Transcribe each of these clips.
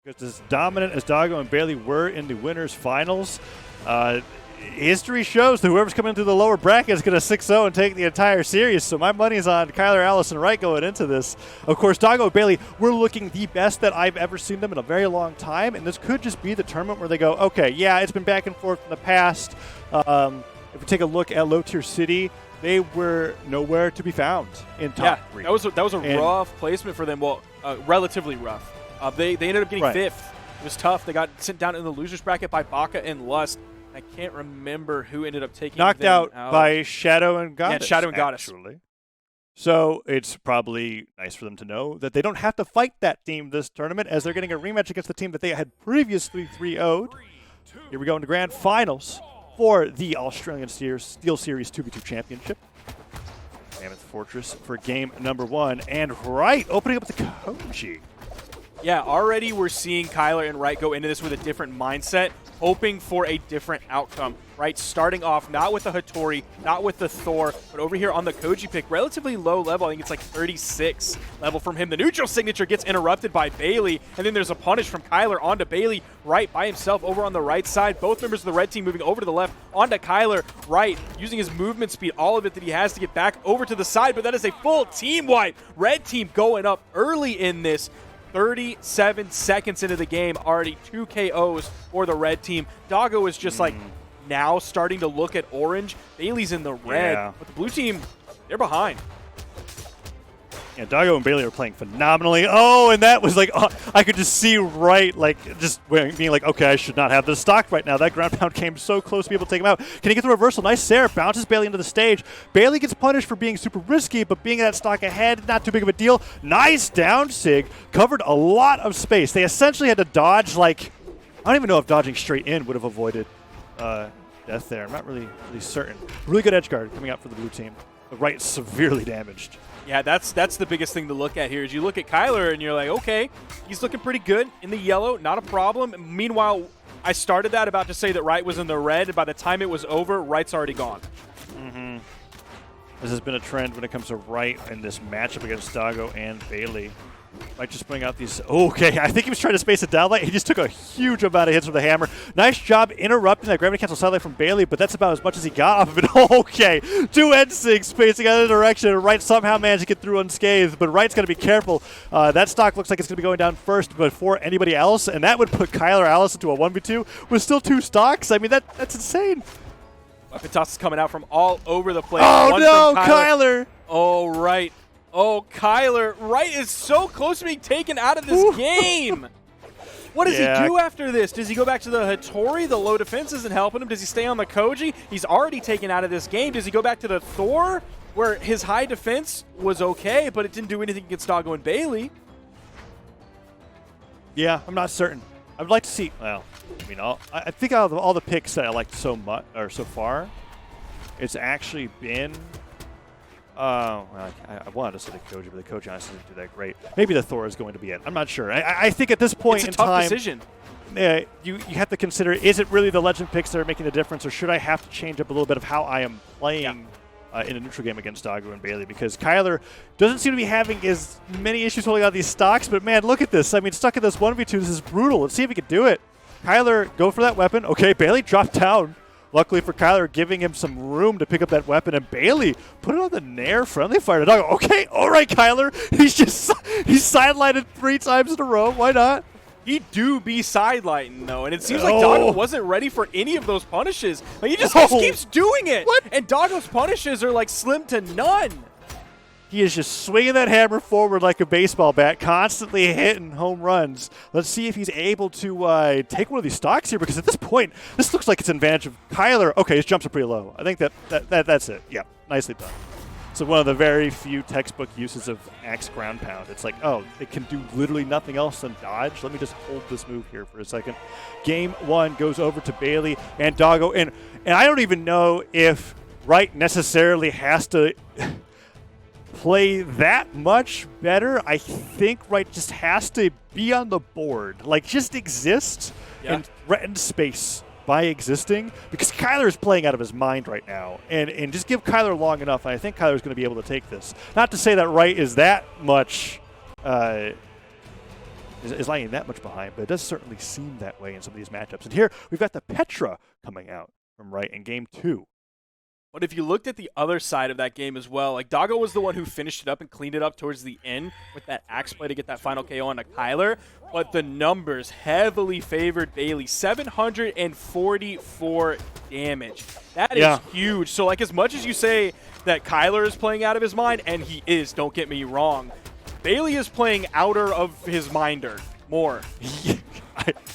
Because as dominant as Doggo and Baileyyyy were in the winners finals, history shows that whoever's coming through the lower bracket is going to 6-0 and take the entire series. So my money's on Kylar, Alice, and Rite going into this. Of course, Doggo and Baileyyyy were looking the best that I've ever seen them in a very long time, and this could just be the tournament where they go, okay, yeah, it's been back and forth in the past. If we take a look at Low Tier City, they were nowhere to be found in top three. That was a rough placement for them. Well, relatively rough. They ended up getting 5th. It was tough. They got sent down in the losers bracket by Baka and Lust. I can't remember who ended up taking knocked them out by Shadow and Goddess. Yeah, Shadow and Goddess. Actually. So it's probably nice for them to know that they don't have to fight that team this tournament, as they're getting a rematch against the team that they had previously 3-0'd. Here we go in the grand finals for the Australian Steelseries 2v2 Championship. Mammoth Fortress for game number 1, and Rite opening up the Koji. Yeah, already we're seeing Kylar and Rite go into this with a different mindset, hoping for a different outcome. Right, starting off not with the Hattori, not with the Thor, but over here on the Koji pick, relatively low level. I think it's like 36 level from him. The neutral signature gets interrupted by Baileyyyy, and then there's a punish from Kylar onto Baileyyyy. Rite by himself over on the right side. Both members of the red team moving over to the left onto Kylar. Rite using his movement speed, all of it that he has to get back over to the side, but that is a full team wipe. Red team going up early in this. 37 seconds into the game, already 2 KOs for the red team. Doggo is just like now starting to look at orange. Baileyyy's in the red, but the blue team, they're behind. Yeah, Doggo and Baileyyyy are playing phenomenally. Oh, and that was like, I could just see Rite like just being like, okay, I should not have this stock right now. That ground pound came so close to be able to take him out. Can he get the reversal? Nice Sarah bounces Baileyyyy into the stage. Baileyyyy gets punished for being super risky, but being that stock ahead, not too big of a deal. Nice down sig. Covered a lot of space. They essentially had to dodge like, I don't even know if dodging straight in would have avoided death there. I'm not really certain. Really good edge guard coming out for the blue team. But Rite severely damaged. Yeah, that's the biggest thing to look at here is you look at Kylar and you're like, okay, he's looking pretty good in the yellow, not a problem. Meanwhile, I started that about to say that Rite was in the red, and by the time it was over, Rite's already gone. This has been a trend when it comes to Rite in this matchup against Doggo and Baileyyyy. Rite just putting out these. Okay, I think he was trying to space it down. He just took a huge amount of hits with the hammer. Nice job interrupting that gravity cancel satellite from Baileyyyy, but that's about as much as he got off of it. Okay, 2 N-Sigs spacing out of the direction. Rite somehow managed to get through unscathed, but Rite's got to be careful. That stock looks like it's going to be going down first before anybody else, and that would put Kylar Alice into a 1v2 with still 2 stocks. I mean, that's insane. Weapon toss is coming out from all over the place. Oh, no, Kylar. Oh, Rite. Oh, Kylar. Rite is so close to being taken out of this game. What does he do after this? Does he go back to the Hattori? The low defense isn't helping him. Does he stay on the Koji? He's already taken out of this game. Does he go back to the Thor, where his high defense was okay, but it didn't do anything against Doggo and Baileyyyy? Yeah, I'm not certain. I would like to see. Well, I mean, I think out of all the picks that I liked so much or so far, it's actually been. Well, I wanted to say the Koji, but the Koji honestly didn't do that great. Maybe the Thor is going to be it. I'm not sure. I think at this point in time, it's a tough decision. You have to consider: is it really the legend picks that are making the difference, or should I have to change up a little bit of how I am playing in a neutral game against Doggo and Baileyyyy? Because Kylar doesn't seem to be having as many issues holding out these stocks, but man, look at this. I mean, stuck in this 1v2, this is brutal. Let's see if he can do it. Kylar, go for that weapon. Okay, Baileyyyy dropped down. Luckily for Kylar, giving him some room to pick up that weapon, and Baileyyyy put it on the Nair friendly fire to Doggo. Okay, all right, Kylar. He's sidelighted 3 times in a row. Why not? He do be sidelighting, though, and it seems like Doggo wasn't ready for any of those punishes. Like, he just keeps doing it. What? And Doggo's punishes are, like, slim to none. He is just swinging that hammer forward like a baseball bat, constantly hitting home runs. Let's see if he's able to take one of these stocks here, because at this point, this looks like it's an advantage of Kylar. Okay, his jumps are pretty low. I think that's it. Yeah, nicely done. So one of the very few textbook uses of Axe Ground Pound. It's like, oh, it can do literally nothing else than dodge. Let me just hold this move here for a second. Game 1 goes over to Baileyyyy and Doggo, and I don't even know if Rite necessarily has to play that much better. I think Rite just has to be on the board, like just exist and threaten space by existing, because Kylar is playing out of his mind right now, and just give Kylar long enough, and I think Kylar is going to be able to take this. Not to say that Rite is that much is lagging that much behind, but it does certainly seem that way in some of these matchups. And here we've got the Petra coming out from Rite in game 2. But if you looked at the other side of that game as well, like Doggo was the one who finished it up and cleaned it up towards the end with that axe play to get that final KO onto Kylar. But the numbers heavily favored Baileyyyy. 744 damage. That is huge. So like as much as you say that Kylar is playing out of his mind, and he is, don't get me wrong, Baileyyyy is playing outer of his minder more.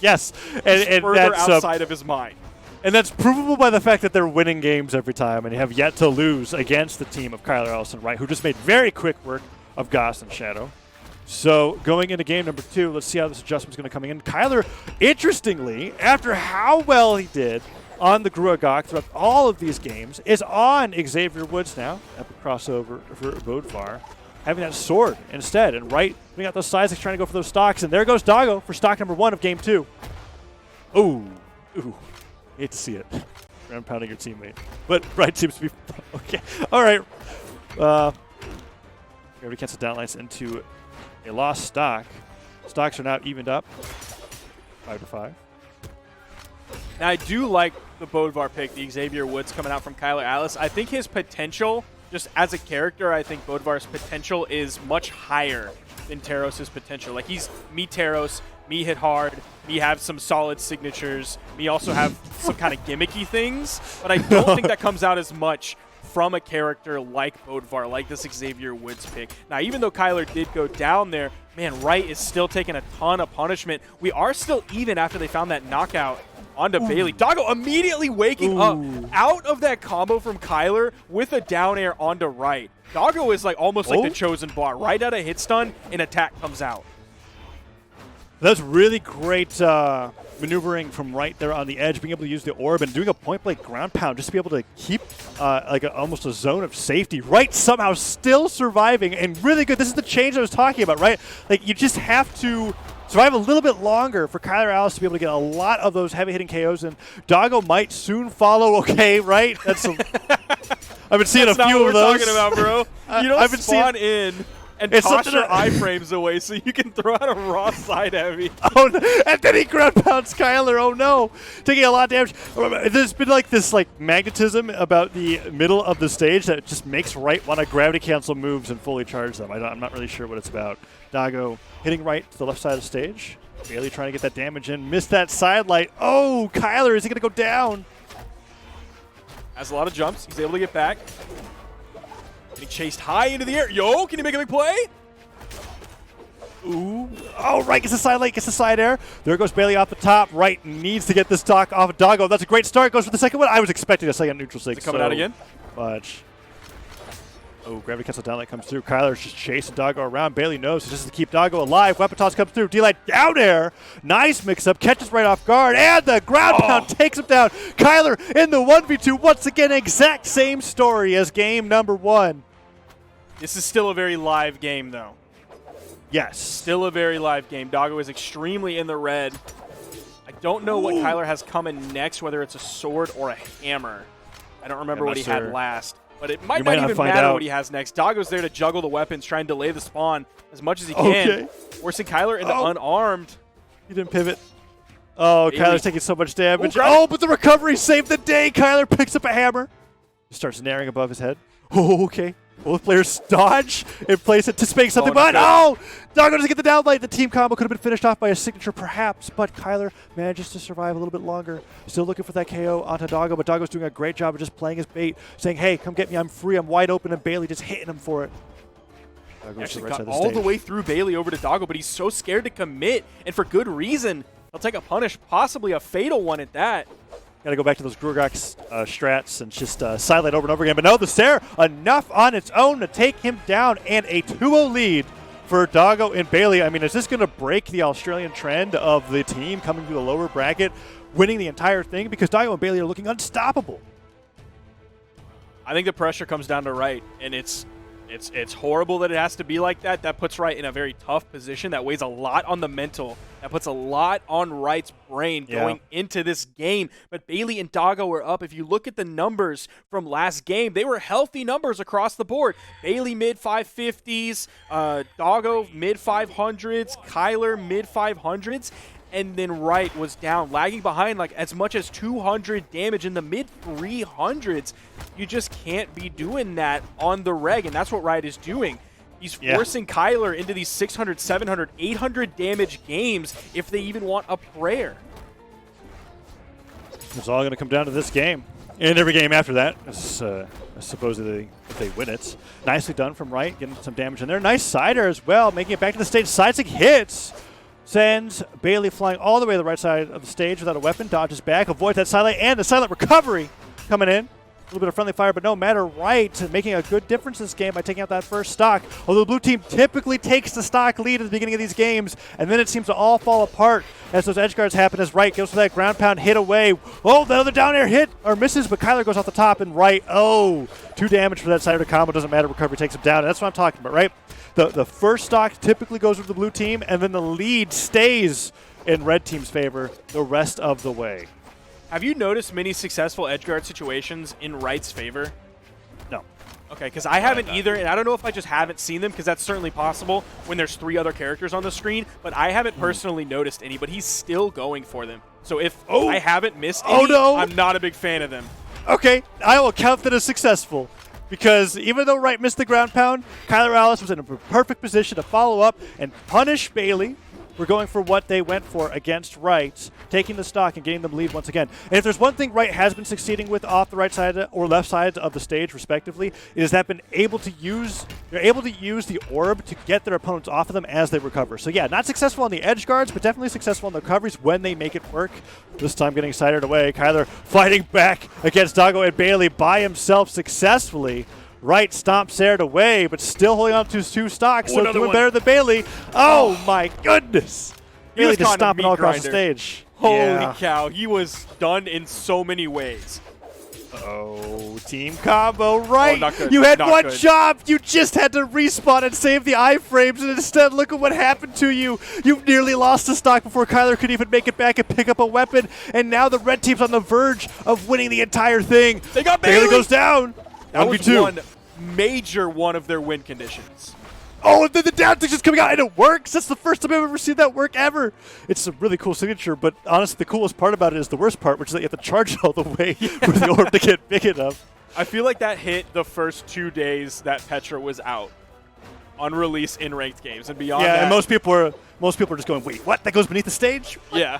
Yes. And further that's outside of his mind. And that's provable by the fact that they're winning games every time and have yet to lose against the team of Kylar Ellison Rite, who just made very quick work of Goss and Shadow. So going into game number 2, let's see how this adjustment's going to come in. Kylar, interestingly, after how well he did on the Gruagok throughout all of these games, is on Xavier Woods now. Epic crossover for Bodvar, having that sword instead. And Rite putting out those sides, trying to go for those stocks. And there goes Doggo for stock number 1 of game 2. Ooh. Hate to see it. Ground pounding your teammate. But Rite seems to be okay. All right. Gravity cancel downlights into a lost stock. Stocks are now evened up. 5-5. Now, I do like the Bodvar pick, the Xavier Woods coming out from Kylar Alice. I think his potential, just as a character, I think Bodvar's potential is much higher than Taros' potential. Like, he's me Taros, me hit hard, me have some solid signatures, me also have some kind of gimmicky things, but I don't think that comes out as much from a character like Bodvar, like this Xavier Woods pick. Now, even though Kylar did go down there, man, Rite is still taking a ton of punishment. We are still even after they found that knockout onto Baileyyyy. Doggo immediately waking up out of that combo from Kylar with a down air onto Rite. Doggo is like almost like the chosen bot. Right out of hit stun, an attack comes out. That's really great maneuvering from Rite there on the edge, being able to use the orb and doing a point-blank ground pound just to be able to keep like almost a zone of safety. Rite somehow still surviving and really good. This is the change I was talking about, right? Like you just have to survive a little bit longer for Kylar Alice to be able to get a lot of those heavy-hitting KOs, and Doggo might soon follow. Okay, right? That's I've been seeing a few of those. That's not what we're talking about, bro. You don't spawn in and toss your iframes away so you can throw out a raw side heavy. Oh, no. And then he ground pounds Kylar. Oh no, taking a lot of damage. There's been like this magnetism about the middle of the stage that just makes Rite want to gravity cancel moves and fully charge them. I'm not really sure what it's about. Doggo hitting Rite to the left side of the stage. Baileyyyy trying to get that damage in. Missed that side light. Oh, Kylar, is he going to go down? Has a lot of jumps. He's able to get back. Getting chased high into the air. Yo, can he make a big play? Ooh. Oh, Rite gets the side light, gets the side air. There goes Baileyyyy off the top. Rite needs to get this stock off of Doggo. That's a great start. Goes for the second one. I was expecting a second neutral six. Is it coming out again? Much. Oh, gravity cancel down light comes through. Kylar's just chasing Doggo around. Baileyyyy knows he just has to keep Doggo alive. Weapon toss comes through. D-light down air. Nice mix-up. Catches Rite off guard. And the ground pound takes him down. Kylar in the 1v2. Once again, exact same story as game number 1. This is still a very live game, though. Yes. Still a very live game. Doggo is extremely in the red. I don't know what Kylar has coming next, whether it's a sword or a hammer. I don't remember what he had last. But it might not even matter what he has next. Doggo's there to juggle the weapons, try and delay the spawn as much as he can. Forcing Kylar into unarmed. He didn't pivot. Oh, Kylar's taking so much damage. Oh, but the recovery saved the day. Kylar picks up a hammer. He starts naring above his head. Oh, okay. Both players dodge and place anticipating something, but Doggo doesn't get the downlight. The team combo could have been finished off by a signature perhaps, but Kylar manages to survive a little bit longer. Still looking for that KO onto Doggo, but Doggo's doing a great job of just playing his bait, saying, hey, come get me, I'm free, I'm wide open, and Baileyyyy just hitting him for it. Actually got all the way through Baileyyyy over to Doggo, but he's so scared to commit, and for good reason. He'll take a punish, possibly a fatal one at that. Got to go back to those Gruagok strats and just sidelight over and over again. But no, the Stair, enough on its own to take him down, and a 2-0 lead for Doggo and Baileyyyy. I mean, is this going to break the Australian trend of the team coming through the lower bracket, winning the entire thing? Because Doggo and Baileyyyy are looking unstoppable. I think the pressure comes down to Rite, and it's It's horrible that it has to be like that. That puts Rite in a very tough position. That weighs a lot on the mental. That puts a lot on Rite's brain going into this game. But Baileyy and Doggo are up. If you look at the numbers from last game, they were healthy numbers across the board. Baileyy mid 550s, Doggo mid 500s, Kylar mid 500s. And then Rite was down, lagging behind like as much as 200 damage in the mid 300s. You just can't be doing that on the reg, and that's what Rite is doing. He's forcing Kylar into these 600, 700, 800 damage games if they even want a prayer. It's all going to come down to this game. And every game after that, supposedly, if they win it. Nicely done from Rite, getting some damage in there. Nice sider as well, making it back to the stage. Sidestick hits. Sends Baileyy flying all the way to the right side of the stage without a weapon. Dodges back, avoids that silent, and the silent recovery coming in. A little bit of friendly fire, but no matter. Rite making a good difference in this game by taking out that first stock. Although the blue team typically takes the stock lead at the beginning of these games, and then it seems to all fall apart as those edge guards happen as Rite goes for that ground pound hit away. Oh, the other down air hit or misses, but Kylar goes off the top, and Rite, 2 damage for that cider combo. Doesn't matter, recovery takes him down, and that's what I'm talking about, right? The first stock typically goes with the blue team, and then the lead stays in red team's favor the rest of the way. Have you noticed many successful edgeguard situations in Rite's favor? No. Okay, because I haven't either, and I don't know if I just haven't seen them, because that's certainly possible when there's 3 other characters on the screen, but I haven't personally noticed any, but he's still going for them. So if I haven't missed any, I'm not a big fan of them. Okay, I will count that as successful. Because even though Rite missed the ground pound, Kylar Alice was in a perfect position to follow up and punish Baileyy for going for what they went for against Rite, taking the stock and getting them lead once again. And if there's one thing Rite has been succeeding with off the right side or left side of the stage, respectively, is that they're able to use the orb to get their opponents off of them as they recover. So yeah, not successful on the edge guards, but definitely successful on the recoveries when they make it work. This time getting cidered away. Kylar fighting back against Doggo and Baileyy by himself successfully. Rite stomps Sared away, but still holding on to his 2 stocks, so doing better than Baileyy. Oh my goodness! Baileyy just stomping all across the stage. Holy cow, he was done in so many ways. Oh, team combo, Rite. Not good. You had Not one good. job. You just had to respawn and save the iframes, and instead, look at what happened to you. You've nearly lost the stock before Kylar could even make it back and pick up a weapon, and now the red team's on the verge of winning the entire thing. They got Baileyy. Goes down. That was one major one of their win conditions. Oh, and then the down tick's just coming out, and it works. That's the first time I've ever seen that work ever. It's a really cool signature, but honestly, the coolest part about it is the worst part, which is that you have to charge all the way for the orb to get big enough. I feel like that hit the first 2 days that Petra was out on release in ranked games, and beyond that. Yeah, and most people are just going, wait, what? That goes beneath the stage? What? Yeah.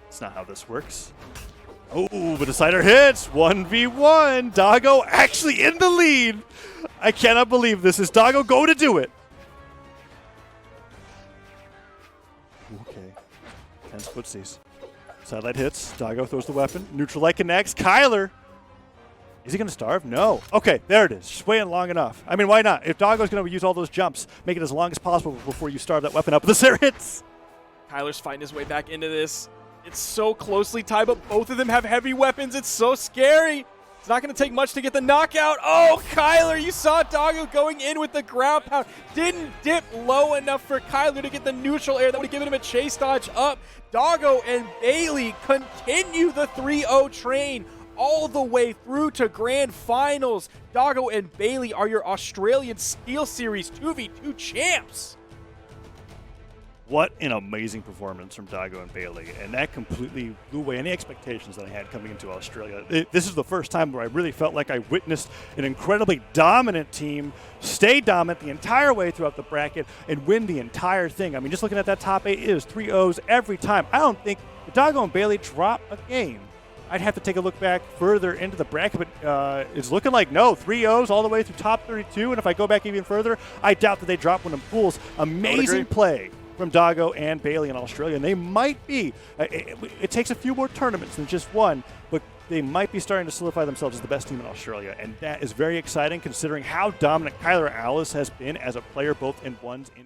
That's not how this works. Oh, but the cider hits. 1v1. Doggo actually in the lead. I cannot believe this. Is Doggo going to do it? Okay. Tense footsies. Sidelight hits. Doggo throws the weapon. Neutral light connects. Kylar. Is he going to starve? No. Okay, there it is. Just waiting long enough. I mean, why not? If Doggo's going to use all those jumps, make it as long as possible before you starve that weapon up. The cider hits. Kylar's fighting his way back into this. It's so closely tied, but both of them have heavy weapons. It's so scary. It's not going to take much to get the knockout. Oh, Kylar, you saw Doggo going in with the ground pound. Didn't dip low enough for Kylar to get the neutral air. That would have given him a chase dodge up. Doggo and Baileyy continue the 3-0 train all the way through to grand finals. Doggo and Baileyy are your Australian Steelseries 2v2 champs. What an amazing performance from Doggo and Baileyy, and that completely blew away any expectations that I had coming into Australia. This is the first time where I really felt like I witnessed an incredibly dominant team stay dominant the entire way throughout the bracket and win the entire thing. I mean, just looking at that top 8, it is 3-0s every time. I don't think if Doggo and Baileyy drop a game, I'd have to take a look back further into the bracket, but it's looking like no, 3-0s all the way through top 32, and if I go back even further, I doubt that they drop one in pools. Amazing play from Doggo and Baileyy in Australia, and they might be. It takes a few more tournaments than just one, but they might be starting to solidify themselves as the best team in Australia, and that is very exciting considering how dominant Kylar Alice has been as a player, both in ones and